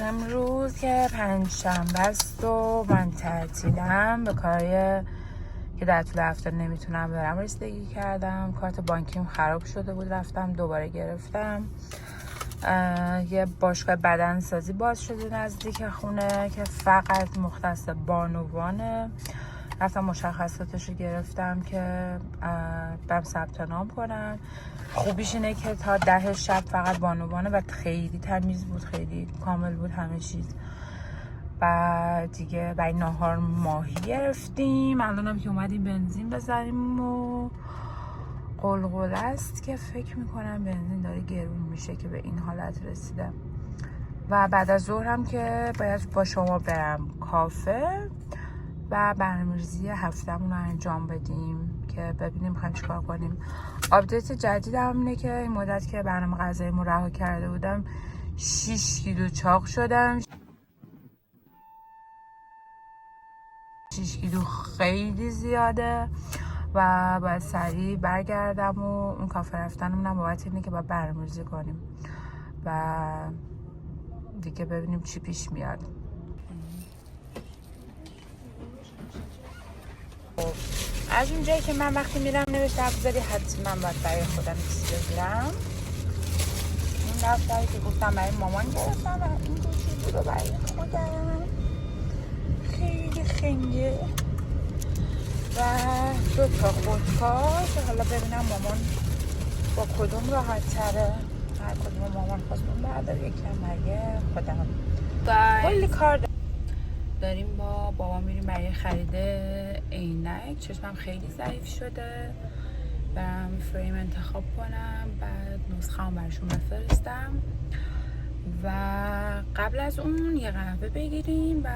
امروز که پنجشنبه است و من تعطیلم، به کارهای که در طول هفته نمیتونم برم رسیدگی کردم. کارت بانکیم خراب شده بود، رفتم دوباره گرفتم. یه باشگاه بدنسازی باز شده نزدیک خونه که فقط مختص بانوانه. رفتم مشخصاتش رو گرفتم که برم ثبت نام کنم. خوبیش اینه که تا 10 شب فقط بانوانه و خیلی تمیز بود، خیلی کامل بود همه چیز. بعد دیگه برای ناهار ماهی گرفتیم. الانم که اومدیم بنزین بزنیم و قلقل است که فکر میکنم بنزین داره گرون میشه که به این حالت رسیده. و بعد از ظهر هم که باید با شما برم کافه و برنامه‌ریزی هفته‌مون رو انجام بدیم که ببینیم می‌خوایم چیکار کنیم. آپدیت جدیدم اینه که این مدت که برنامه غذاییمو رها کرده بودم 6 کیلو چاق شدم. 6 کیلو خیلی زیاده و باید سریع برگردم و اون کافه رفتنمون بابت اینه که باید برنامه‌ریزی کنیم و دیگه ببینیم چی پیش میاد. از اونجایی که من وقتی میرم نوشته افزاری حتما باید برای خودم چیزی بگیرم. این دفتری که گفتم برای مامان گرفتم و این گوشی رو برای خودم خیلی خنگه و 2 تا خودکار که حالا ببینم مامان با کدوم راحت تره. هر کدوم مامان خواست اون بردار، یکم برای خودم. کلی کار داریم. با بابا میریم برای خرید عینک. چشمم خیلی ضعیف شده، برم فریم انتخاب کنم، بعد نسخه هم برشون بفرستم و قبل از اون یه قهوه بگیریم و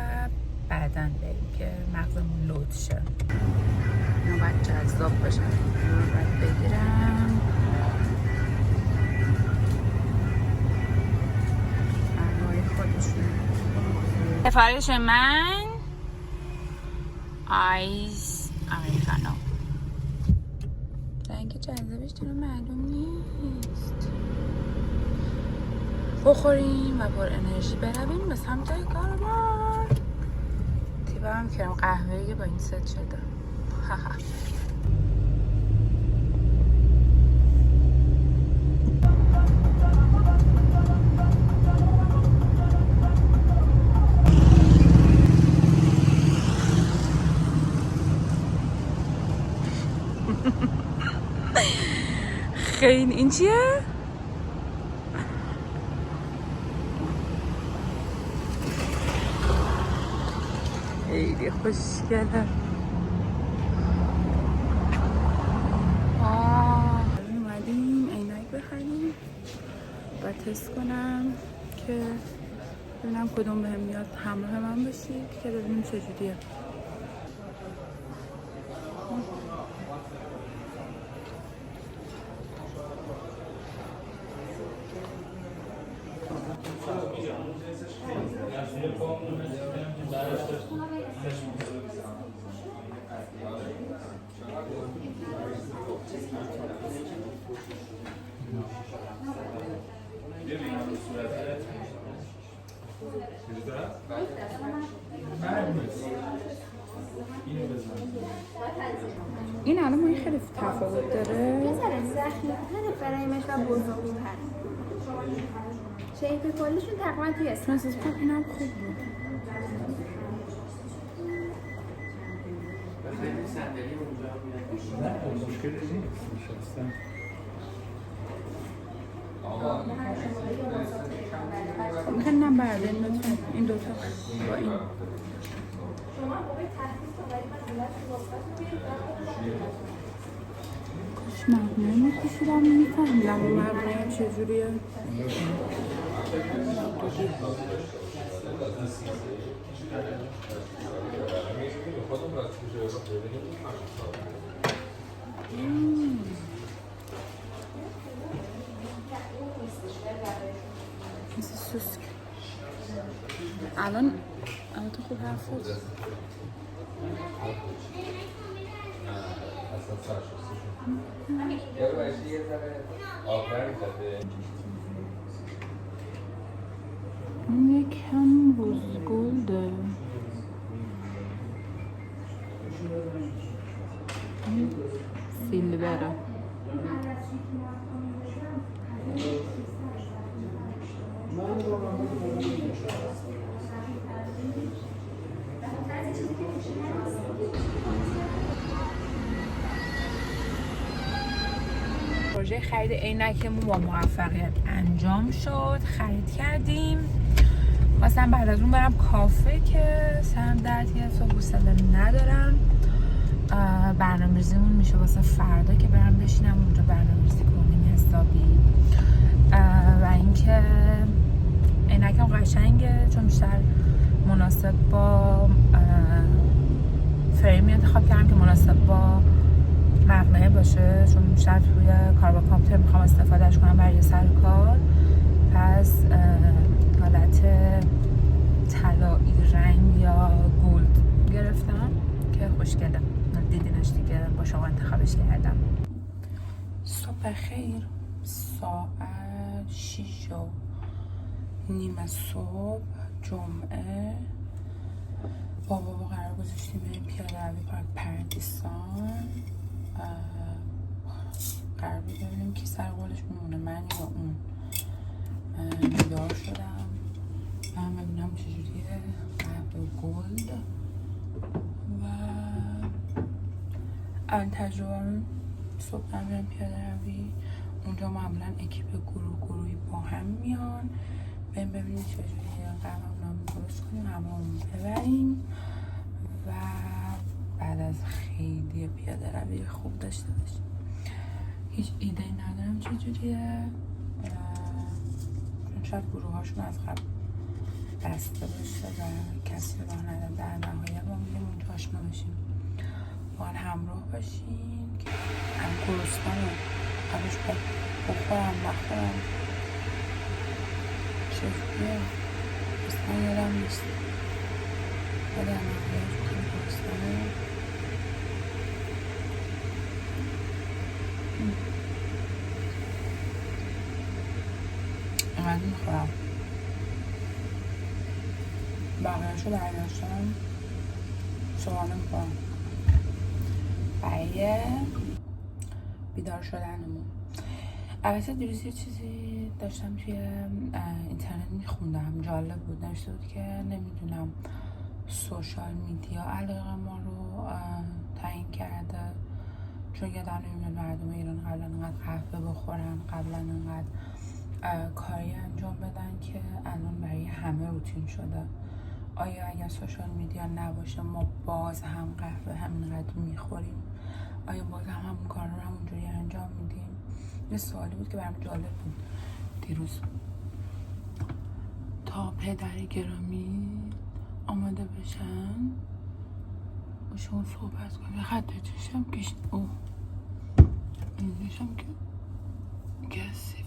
بعدن بریم که مغزمون لود شه. اینو باید جذاب بشه، اینو باید بگیرم. قهوه خودشون. سفارش من آیس امریکانو. رنگ جذابش تو معلوم نیست. بخوریم و پر انرژی برویم به سمت کاربار. تیبم کرم قهوه‌ای با این ست شده. خیلی این چیه؟ خیلی خوشگله. اومدیم عینک بخریم و تست کنم که ببینم کدوم بهم میاد. همراه من باشید که ببینیم چجوریه. این الان ما خیلی تفاوت داره. بذاره زخم‌تره فریمش و بزرگتر. شیپ کلیشون تقریبا توی اسم. من احساس می‌کنم اینم خوب بود. میخواین نم برداریم لطفا این دوتا با این. کاش مقنعه میکشیدم میفهمیدم اون مقنعه چجوریه. مثل سوسک. الان تو خوب حرف بود. یکم روزگلده. سیلوره. پروژه خرید عینکمون با موفقیت انجام شد. خرید کردیم. خواستم بعد از اون برم کافه که سرم درد گرفت و حوصله ندارم. برنامه‌ریزیمون میشه واسه فردا که برم بشینم اونجا برنامه‌ریزی کنیم حسابی. و اینکه عینکم قشنگه چون بیشتر مناسب با فریمی انتخاب کردم که مناسب با مقنعه باشه، چون بیشتر توی کار با کامپیوتر میخوام استفادهش کنم برای سر کار. پس حالت طلایی رنگ یا گلد گرفتم که خوشگله. دیدینش دیگه، با شما انتخابش کردم. صبح خیر. ساعت 6:30 صبح جمعه. با بابا قرار گذاشتیم بریم پیاده روی پارک پردیسان. قرار ببینیم کی سر قولش میمونه، من یا اون. بیدار شدم من ببینم چجوریه قهوه گلد و اولین تجربه صبح هم بریم پیاده روی. اونجا معمولا اکیپ گروهی با هم میان. بریم ببینیم چجوریه قهوه درست کنیم، همون ببریم و بعد از خیلی پیاده روی خوب داشته باشیم. هیچ ایده ندارم چجوریه، شاید گروه هاشون از قبل بسته باشه و کسی رو ندارم. در نهایت ما میگیم اونجا آشنا باشیم، با همراه باشیم که هم گرسنه قبلش بخورم نخورم چجوریه اصلا یادم نیست. و در نهایت خیلی گرسنه اینقدر میخورم. بقیه‌شو برداشتم صبحانه میخورم. برای بیدار شدنمون. البته دیروز یه چیزی داشتم توی اینترنت میخوندم، جالب بود. نوشته بود که نمیدونم سوشال میدیا علاقه ما رو تعیین کرده، چون یادم نمیاد مردم ایران قبلا انقدر قهوه بخورن، قبلا انقدر کاری انجام بدن که الان برای همه روتین شده. آیا اگر سوشال میدیا نباشه ما باز هم قهوه همینقدر میخوریم؟ آیا باز هم همون کار رو همونجوری انجام میدیم؟ یه سوالی بود که برام جالب بود دیروز. تا پدر گرامی آماده بشن با شما صحبت کنم. یه خط چشم کشید. اوه اینجاشم که کسیفه.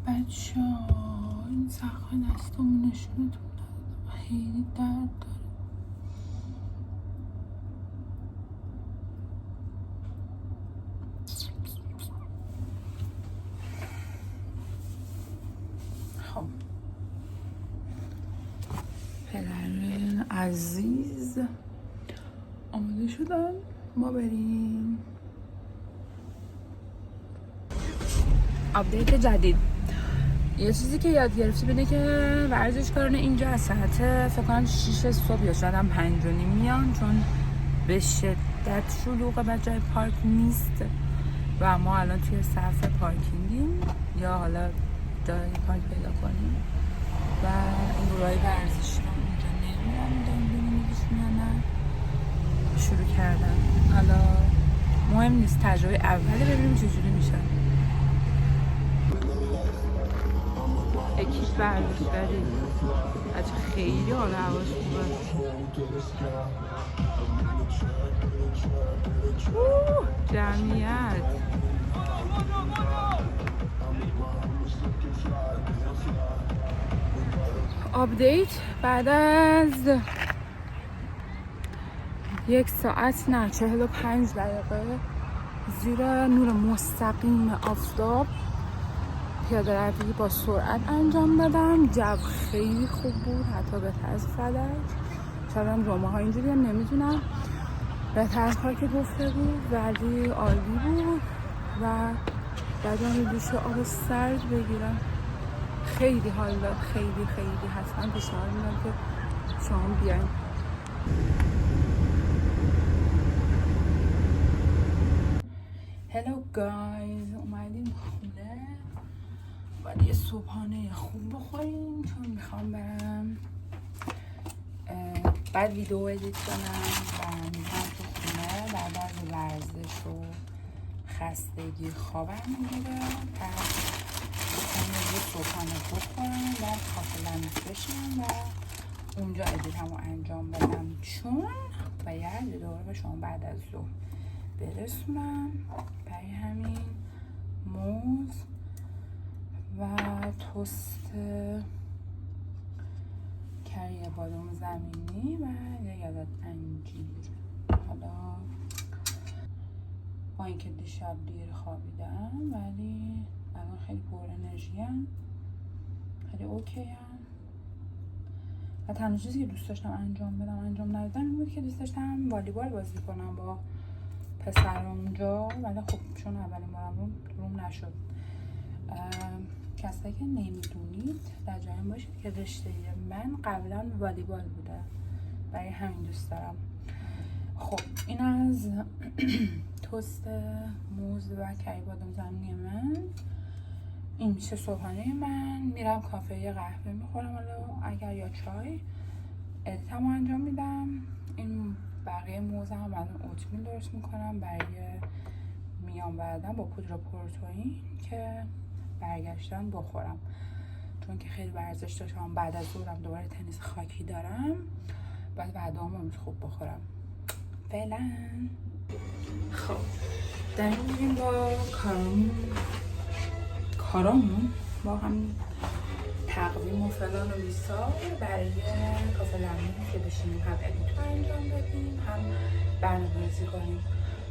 بچه ها این زخم دستمون نشونتون دادم، خیلی درد داره. خب پدر عزیز آماده شدن، ما بریم. آپدیت جدید. یه چیزی که یاد گرفتی بده که ورزشکاران اینجا از ساعت فکر کنم 6 صبح یا شاید هم 5:30 میان، چون به شدت شلوغه و جای پارک نیست و ما الان توی صف پارکینگیم یا حالا جای پارک پیدا کنیم و این گروهای ورزشی رو اونجا نمیدونم داریم ببینیدشون یا نه. شروع کردن. حالا مهم نیست، تجربه اولی ببینیم چجوری میشه. اکیپ ورزشکاری بچه خیلی حال هواش خوبه. جمعیت آپدیت بعد از 1 ساعت نه 45 دقیقه زیر نور مستقیم آفتاب پیاده روی با سرعت انجام دادم. جو خیلی خوب بود، حتی بهتر از فلک. شاید هم جمعه ها اینجوری هم نمیدونم، بهتر از که گفته بود، ولی عالی بود و بعدم دوش آب سرد بگیرم خیلی حال داد. خیلی حتما پیشنهاد میدم که شما بیاین. هلو گایز، اومدیم خونه باید یه صبحانه خوب بخوریم چون میخوام برم بعد ویدیو ادیت کنم و میرم تو خونه. بعد از ورزش و خستگی خوابم میگیره، پس میخوام یه صبحانه بخورم و کافه لمیز بشینم و اونجا ادیتمو انجام بدم چون باید دوباره به شما بعد از ظهر برسونم. برای همین موز و توست کره بادام زمینی و یک عدد انجیر. حالا با اینکه دیشب دیر خوابیدم ولی الان خیلی پر انرژی ام، خیلی اوکی ام و تنها چیزی که دوست داشتم انجام ندادم این بود که دوست داشتم والیبال بازی کنم با پسر اونجا، ولی خب چون اولین بارم روم نشد. کسایی که نمیدونید در جریان باشید که رشته من قبلا والیبال بوده، برای همین دوست دارم. خب این از توست موز و کره بادام زمینی من. این میشه صبحانه من. میرم کافه یه قهوه میخورم حالا اگر یا چای، ادیتمو انجام میدم. این بقیه موزم هم از اون اوتمیل درست میکنم برای میان بردن با پودر پروتئین که برگشتن بخورم، چون که خیلی ورزش داشتم. بعد از ظهرم دوباره تنیس خاکی دارم، بعد امروز خوب بخورم. فعلا خب داریم میریم با کارامون با هم تقویم و فلان و بیسار برای کافه لمیز که بشینیم هم ادیت رو انجام بدیم هم برنامه‌ریزی کنیم،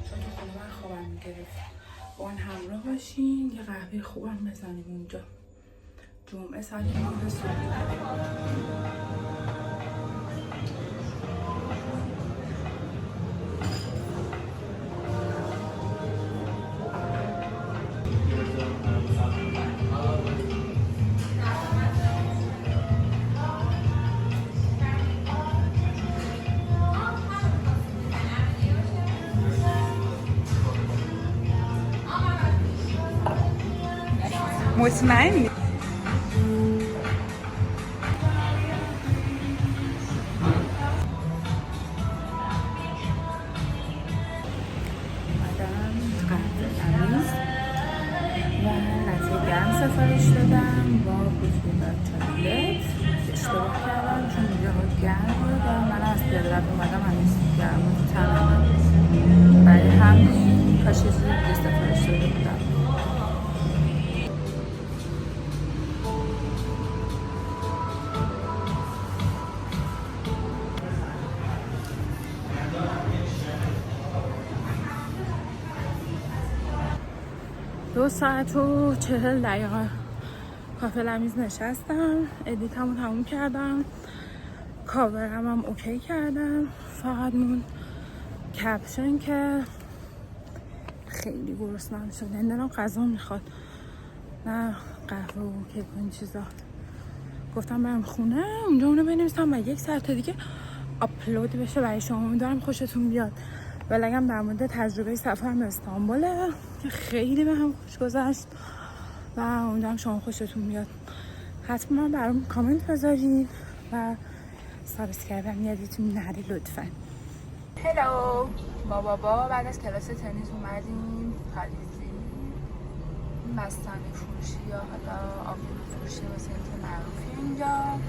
چون تو خونه من خوابم میگرفت. با من همراه باشین، یه قهوه خوبم بزنیم اونجا. جمعه ساعت 9 صبح. مطمئنی؟ سفارش دادم با بوتیل چاکلت. اشتباه کردم چون اینجا گرم بود و من از پیاده روی اومدم هنوز گرم تو تنم، برای همین کاش یه چیزی سفارش داده بودم. دو ساعت و 40 دقیقه کافه لمیز نشستم، ادیتمو تموم کردم، کاورم هم اوکی کردم. فقط مون کپشن که خیلی گرسنه‌ام شد، نمیدونم غذا میخواد نه قهوه و کیک و این چیزا. گفتم برم خونه اونجا اونو بنویسم و 1 ساعت دیگه آپلود بشه برای شما. امیدوارم خوشتون بیاد. بلگم در مورد تجربه سفرم به استانبوله که خیلی به هم خوش گذشت و امیدوارم شما خوشتون بیاد. حتما برام کامنت بذارید و سابسکرایب هم یادتون نره لطفا. هلو، با بابا بعد از کلاس تنیس اومدیم پالیزی بستنی فروشی یا حالا آبیون فروشی واسه که معروفی اینجا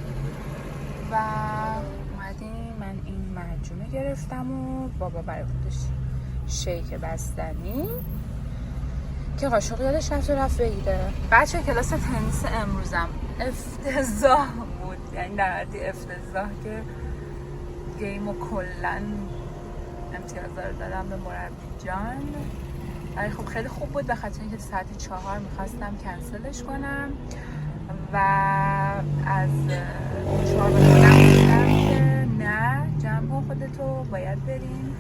و اومدیم. من این مجموعه گرفتم و بابا برای خودش شیک بستنی که قاشق یادش رفت بگیره. بچه کلاس تنیس امروزم افتضاح بود، یعنی در حدی افتضاح که گیمو کلن امتیازا رو دادم به مربی جان. ولی خب خیلی خوب بود به خاطر اینکه ساعت 4 میخواستم کنسلش کنم و از مشوار به خودم گفتم که نه جمع کن خودتو، باید بریم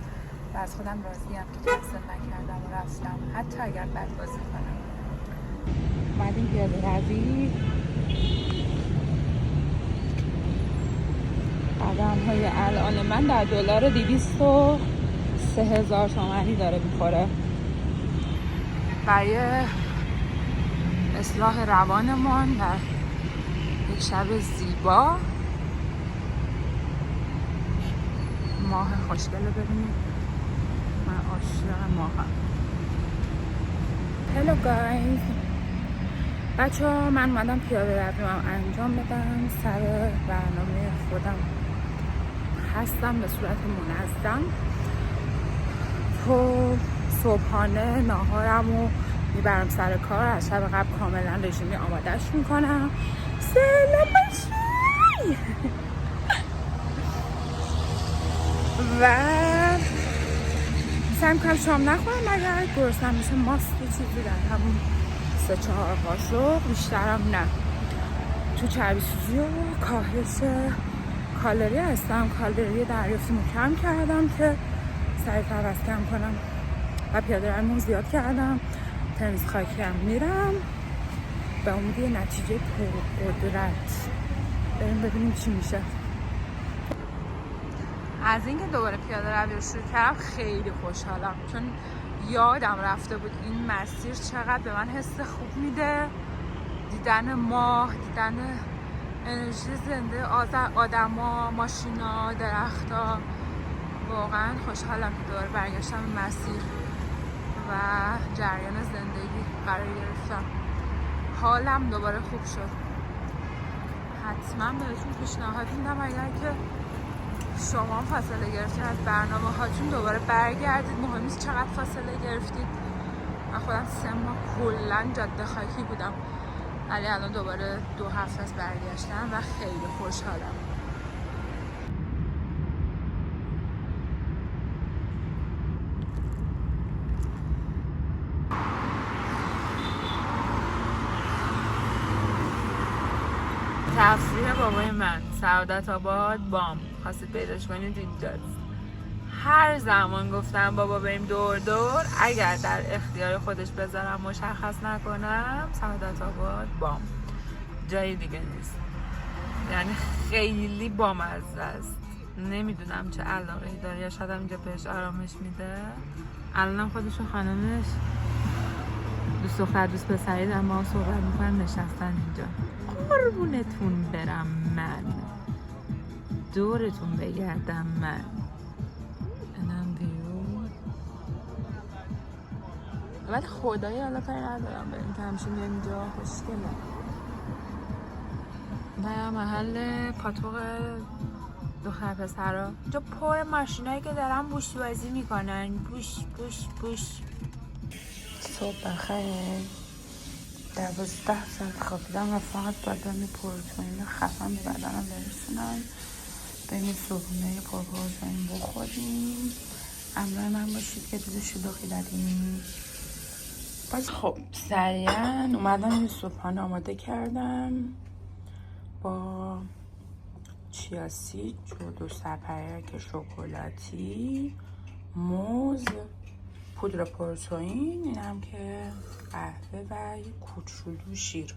و از خودم راضیم که کنسل نکردم و رفتم حتی اگر بد بازی کنم. اومدیم پیاده روی، قدم های الان من در دلار 203,000 تومانی داره میخوره. برای اصلاح روانمان در یک شب زیبا، ماه خوشگله ببینید. من عاشق ماهم. هلو گایز بچه ها، من اومدم پیاده رویم انجام بدم. سر برنامه خودم هستم به صورت منظم. تو صبحانه ناهارم رو میبرم سر کار. از شب قبل کاملا رژیمی آمادش میکنم. سلام باشی و سعی میکنم شام نخورم. اگر گرسنم میشه ماست چیزی در همون 3-4 قاشق، بیشترم نه. تو چربی سوزی و کاهش کالری هستم. کالری دریافتیمو کم کردم که سریع‌تر وزن کم کنم و پیاده رویمو زیاد کردم. تنیس خاکی هم میرم به امید یه نتیجه پرقدرت. بریم ببینیم چی میشه. از اینکه دوباره پیاده روی رو شروع کردم خیلی خوشحالم، چون یادم رفته بود این مسیر چقدر به من حس خوب میده. دیدن ماه، دیدن انرژی زنده آدما، ماشینا، درختا. واقعا خوشحالم که دوباره برگشتم به مسیر و جریان زندگی قرار گرفتم. حالم دوباره خوب شد. حتما بهتون پیشنهاد میدم اگر که شما فاصله گرفتید از برنامه هاتون دوباره برگردید. مهم نیست چقدر فاصله گرفتید. من خودم 3 ماه کلا جاده خاکی بودم، ولی الان دوباره 2 هفته از برگشتم و خیلی خوشحالم. تفریح بابای من سعادت آباد بام. خواستید پیداش کنید اینجاست. هر زمان گفتم بابا بریم دور دور، اگر در اختیار خودش بذارم مشخص نکنم، سعادت آباد بام، جای دیگه نیست. یعنی خیلی بامزه است. نمیدونم چه علاقه‌ای داره، یا شاید اینجا بهش آرامش میده. الانم خودش و خانمش دوست دختر دوست پسری دارن با هم صحبت میکنن، نشستن اینجا. قربونتون برم من، دورتون بگردم من. اینم ویو. ولی خدایی حالا کاری ندارم بریم که همیشه میام اینجا. خوشگله. و محل پاتوق دختر پسرا. اینجا پر ماشینایی که دارن بوش بازی میکنن. بوش بوش بوش. صبح بخیر. 12 ساعت خوابیدم و فقط بدن پروتئین خفن به بدنم برسونم. بریم صبحونه پرپروتئین بخوریم. همراه من باشید که روز شلوغی دادیم. خب سریعا اومدم یه صبحانه آماده کردم با چیا سید، جودو سپرک شکلاتی، موز، پودر پروتئین، این هم که قهوه و یه کوچولو شیر.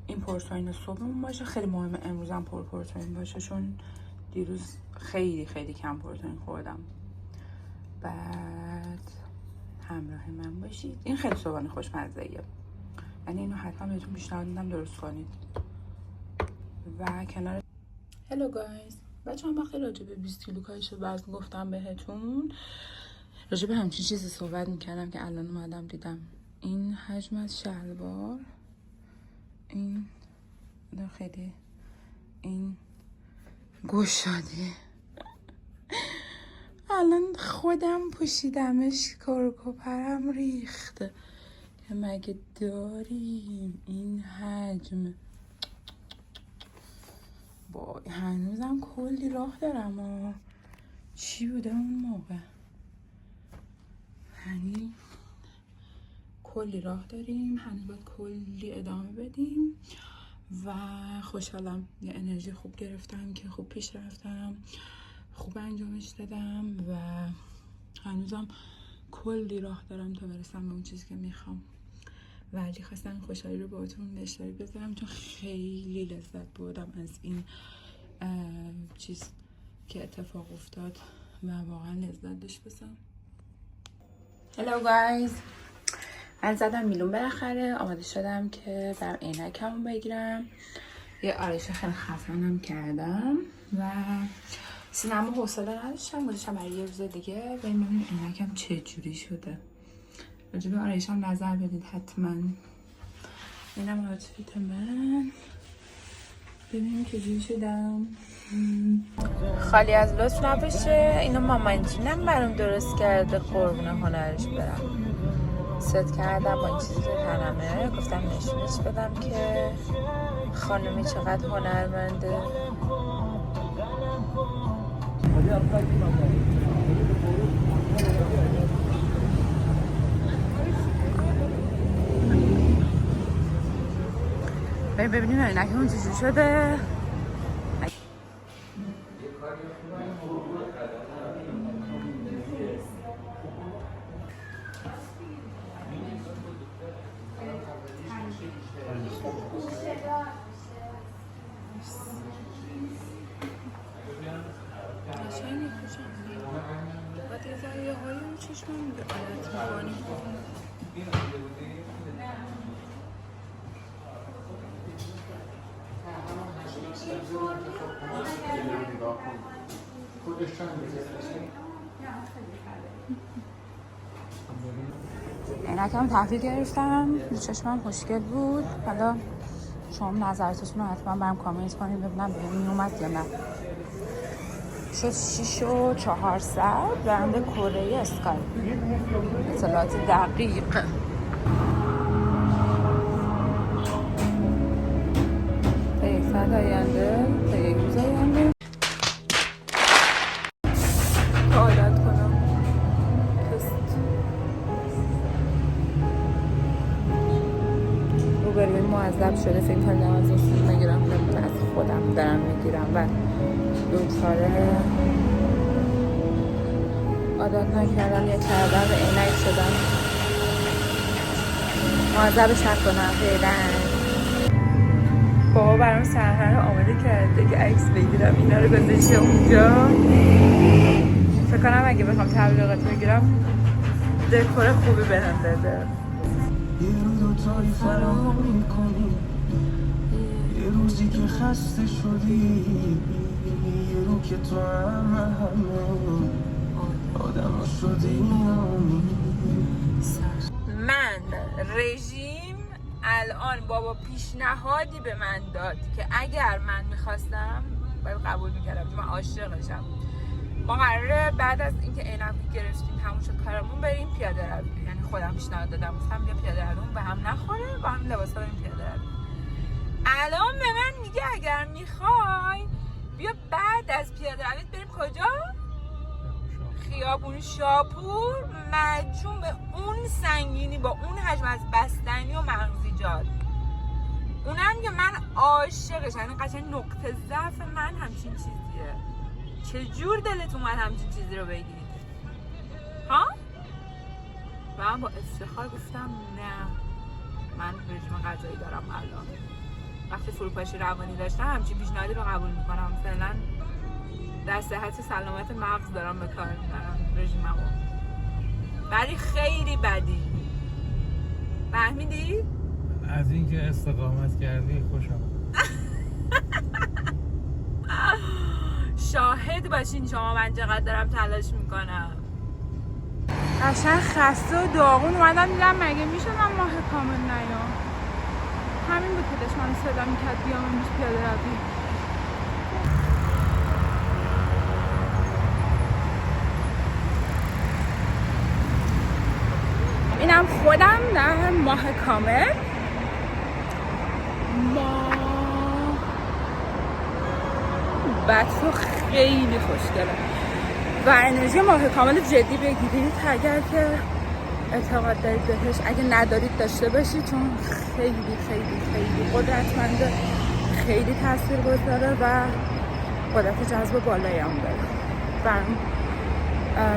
این پروتئین صبحمون باشه. خیلی مهمه امروز هم پروتئین باشه، چون دیروز خیلی خیلی کم پروتئین خوردم. بعد همراه من باشید. این خیلی صبحانه خوشمزه‌ایه، یعنی اینو حتما بهتون پیشنهاد میدم درست کنید. و کنار هلو گایز، بچه هم وقتی راجع به 20 کیلو کاهش وزن گفتم بهتون، راجع به همچین چیزی صحبت میکردم که الان اومدم دیدم این حجم از شلوار، این خیلی این گشادیه. الان خودم پوشیدمش، کارکوپرم ریخته که مگه داریم این حجم. با هنوزم کلی راه دارم و چی بوده اون موقع؟ یعنی کلی راه داریم، هنوز باید کلی ادامه بدیم و خوشحالم. یه انرژی خوب گرفتم که خوب پیش رفتم، خوب انجامش دادم و هنوزم کلی راه دارم تا برسم به اون چیزی که میخوام. ولی خواستم این خوشحالی رو باهاتون به اشتراک بذارم چون خیلی لذت بردم از این چیز که اتفاق افتاد و واقعا لذت داشت بسم. Hello guys، من زدم میلون بالاخره، آماده شدم که برم عینکمو بگیرم. یه آرایش خیلی خفنم کردم و سینما حوصله نداشتم، گذاشتم برای یه روز دیگه ببینیم عینکم چه جوری شده. راجع به آرایشم نظر بدید حتما. اینم آوتفیت من، ببینیم چه جوری شدم. خالی از لطف نباشه، اینو مامان جونم برام درست کرده، قربون هنرش برم. ست کردم با این چیزی که تنمه، گفتم نشونش بدم که خانمی چقدر هنرمنده. ببینیم عینکمون چجوری شده. عینکم تحویل گرفتم، چشمم خوشگل بود. حالا شما نظراتتون رو حتما برام کامنت کنید ببینم بهم میومد یا نه. شد 6:04 برنده کره اسکای. اطلاعات دقیق. تا یک ساعت آینده، تا یک روز آینده عادت کنم. روبروی معذب شده، فکر کنم از این میگیرم، از خودم دارم میگیرم و دوباره عادت نکردم یا کردم به عینک شدم. معذبش نکنم فعلا. بابا برام صحنه رو آماده کرده که عکس بگیرم، اینا رو گذاشته اونجا. فکر کنم اگه بخوام تبلیغات بگیرم دکور خوبی بهم بده. یه روز و تایی فرار میکنی، یه روزی که خسته شدی، یه رو که تو همه آدم شدی. من رژیم الان بابا پیشنهادی به من داد که اگر من میخواستم باید قبول میکردم، من عاشقشم. ما قراره بعد از اینکه عینک گرفتیم تموم شد کارمون بریم پیاده روی. یعنی خودم پیشنهاد دادم، گفتم بیا پیاده روی به هم نخوره، با هم لباسا بریم پیاده روی. الان به من میگه اگر میخوای بیا بعد از پیاده روی بریم کجا؟ خیابون شاپور، مجون به اون سنگینی با اون حجم از بستنی و مغزیجات. اونم که من عاشقش، یعنی قشنگ نقطه ضعف من همچین چیزیه. چجور دلت اومد همچین چیزی رو بگید؟ ها؟ و من با افتخار گفتم نه، من رژیم غذایی دارم الان. وقتی فروپاشی روانی داشتم همچین پیشنهادی رو قبول میکنم. فعلا در صحت سلامت مغز دارم به کار میبرم رژیممو، ولی خیلی بدی. فهمیدی؟ از اینکه استقامت کردی خوشم. شاهد باشین شما من چقدر دارم تلاش میکنم. قشنگ خسته و داغون اومدم دیدم مگه میشه من ماه کامل نیام. همین بود که داشت من صدا میکرد بیام امروز پیاده روی. اینم خودم نه ماه کامل. بچه خیلی خوشگله. و انرژی ماه کامل جدی بگیرید اگر که اعتقاد دارید بهش. اگه ندارید داشته باشید، چون خیلی خیلی خیلی قدرتمنده، خیلی تاثیر گذاره و قدرت جذب بالایی هم داره.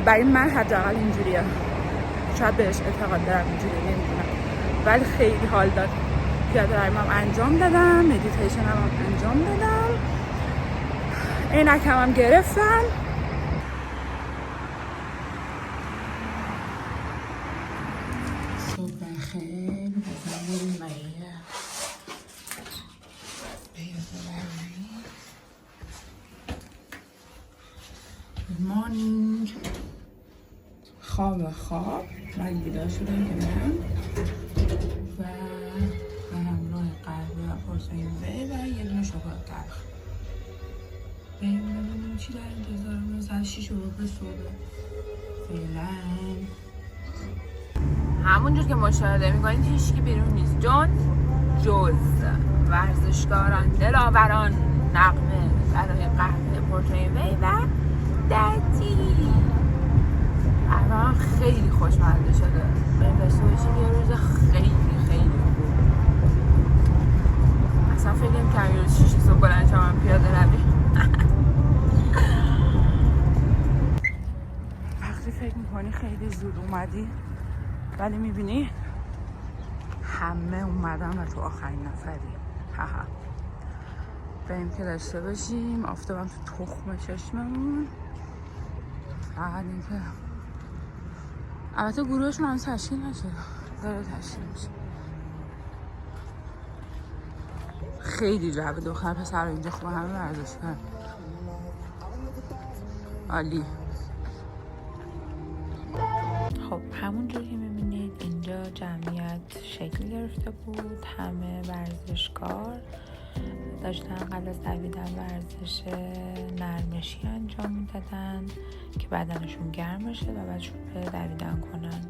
برای من حداقل اینجوریه، شاید بهش اعتقاد دارم اینجوری نمیدونم، ولی خیلی حال داد. پیاده رویم هم انجام دادم، مدیتیشن هم انجام دادم، عینکم هم گرفتم. صبح بخیر. بزنیم مایه مارنینگ. خواب ولی بیدار شدم که من و همراه قهوه و پرسین و یه دونه شکلات تلخ. بریم ببینیم چی در انتظارمون. ساعت 6 صبح فعلا همونجور که مشاهده میکنید هیچکی بیرون نیست جز ورزشکاران دلاوران نغمه برای قهوه پورتوین وی و دتی. الان خیلی خوشمزه شده. بریم داشته باشیم یه روز خیلی خیلی خوب. اصلا فکر نمی‌کردم یه روز 6 صبح بلند شم پیاده رویم. وقتی فکر میکنی خیلی زود اومدی ولی میبینی همه اومدن و تو آخرین نفری. بریم که داشته باشیم. آفتابم تو تخم چشممون. فقط این که البته گروهشون هم تشکیل نشده، داره تشکیل میشه. خیلی جو دختر پسر اینجا خوبه، همه ورزش کرد. عالی. خب همونجور که میبینید اینجا جمعیت شکل گرفته بود. همه ورزشکار داشتن قبل از دویدن ورزش نرمشی انجام میدادن که بدنشون گرم بشه و بعد شروع به دویدن کنن.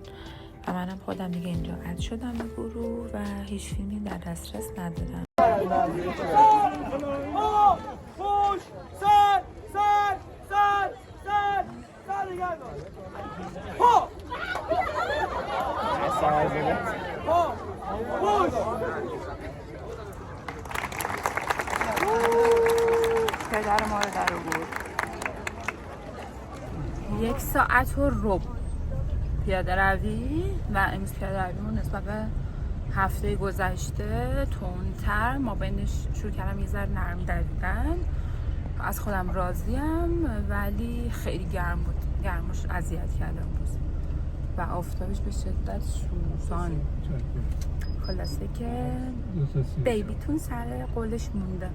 و منم خودم دیگه اینجا اد شدم به گروه و هیچ فیلمی در دسترس ندارم. پدر ما رو در آورد. 1 ساعت و ربع پیاده روی و امروز پیاده رویمون نسبت به هفته گذشته تندتر. ما بینش شروع کردم یه ذره نرم دویدن. از خودم راضیم ولی خیلی گرم بود. گرمش اذیت کرد امروز و آفتابش به شدت سوزان. خلاصه که بیبیتون سر قولش مونده.